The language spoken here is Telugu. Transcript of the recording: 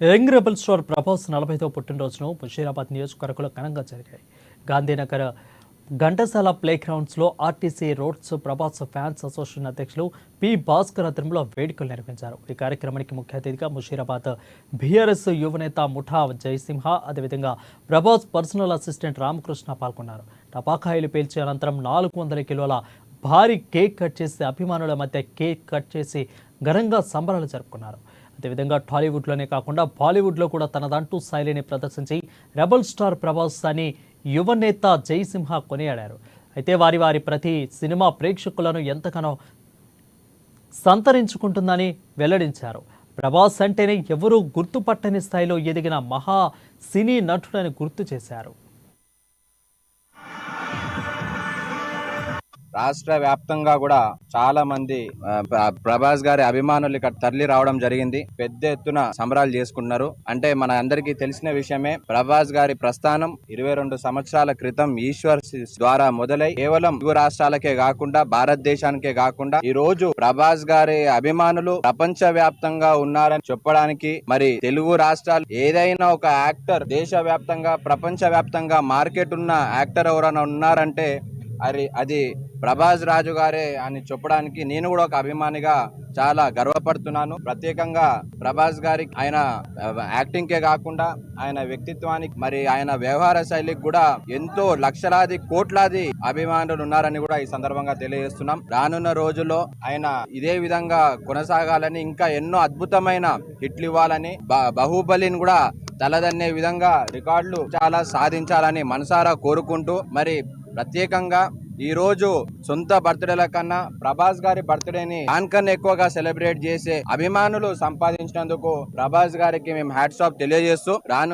యంగ్ రెబల్ స్టార్ ప్రభాస్ 40వ పుట్టినరోజును ముషీరాబాద్ నియోజకవర్గంలో ఘనంగా జరిగాయి. గాంధీనగర్ ఘంటసాల ప్లే గ్రౌండ్స్లో RTC roads Prabhas fans association అధ్యక్షులు పి భాస్కర్ ఆధ్వర్యంలో వేడుకలు నిర్వహించారు. ఈ కార్యక్రమానికి ముఖ్య అతిథిగా ముషీరాబాద్ బీఆర్ఎస్ యువనేత ముఠా జయసింహ, అదేవిధంగా ప్రభాస్ పర్సనల్ అసిస్టెంట్ రామకృష్ణ పాల్గొన్నారు. టపాకాయలు పేల్చి అనంతరం 400 కిలోల భారీ కేక్ కట్ చేసి అభిమానుల మధ్య కేక్ కట్ చేసి ఘనంగా సంబరాలు జరుపుకున్నారు. అదేవిధంగా టాలీవుడ్లోనే కాకుండా బాలీవుడ్లో కూడా తనదంటూ శైలిని ప్రదర్శించి రెబల్ స్టార్ ప్రభాస్ అని యువనేత జయసింహ కొనియాడారు. అయితే వారి ప్రతి సినిమా ప్రేక్షకులను ఎంతగానో సంతరించుకుంటుందని వెల్లడించారు. ప్రభాస్ అంటేనే ఎవరూ గుర్తుపట్టని స్థాయిలో ఎదిగిన మహా సినీ నటుడని గుర్తు చేశారు. రాష్ట్ర వ్యాప్తంగా కూడా చాలా మంది ప్రభాస్ గారి అభిమానులు ఇక్కడ తరలి రావడం జరిగింది. పెద్ద ఎత్తున సంబరాలు చేసుకుంటున్నారు. అంటే మన అందరికీ తెలిసిన విషయమే, ప్రభాస్ గారి ప్రస్థానం 22 సంవత్సరాల క్రితం ఈశ్వర్ ద్వారా మొదలై కేవలం తెలుగు రాష్ట్రాలకే కాకుండా భారతదేశానికే కాకుండా ఈ రోజు ప్రభాస్ గారి అభిమానులు ప్రపంచ వ్యాప్తంగా ఉన్నారని చెప్పడానికి, మరి తెలుగు రాష్ట్రాలు ఏదైనా ఒక యాక్టర్ దేశ వ్యాప్తంగా ప్రపంచ వ్యాప్తంగా మార్కెట్ ఉన్న యాక్టర్ ఎవరైనా ఉన్నారంటే అది ప్రభాస్ రాజు గారే అని చెప్పడానికి నేను కూడా ఒక అభిమానిగా చాలా గర్వపడుతున్నాను. ప్రత్యేకంగా ప్రభాస్ గారికి ఆయన యాక్టింగ్ కే కాకుండా ఆయన వ్యక్తిత్వానికి, మరి ఆయన వ్యవహార శైలికి కూడా ఎంతో లక్షలాది కోట్లాది అభిమానులు ఉన్నారని కూడా ఈ సందర్భంగా తెలియజేస్తున్నాం. రానున్న రోజుల్లో ఆయన ఇదే విధంగా కొనసాగాలని, ఇంకా ఎన్నో అద్భుతమైన హిట్లు ఇవ్వాలని, బాహుబలిని కూడా తలదన్నే విధంగా రికార్డులు చాలా సాధించాలని మనసారా కోరుకుంటూ, మరి ప్రత్యేకంగా ఈ రోజు సొంత బర్త్డేల కన్నా ప్రభాస్ గారి బర్త్డేని దానికన్నా ఎక్కువగా సెలబ్రేట్ చేసే అభిమానులు సంపాదించినందుకు ప్రభాస్ గారికి మేము హ్యాట్స్ ఆఫ్ తెలియజేస్తూ రాను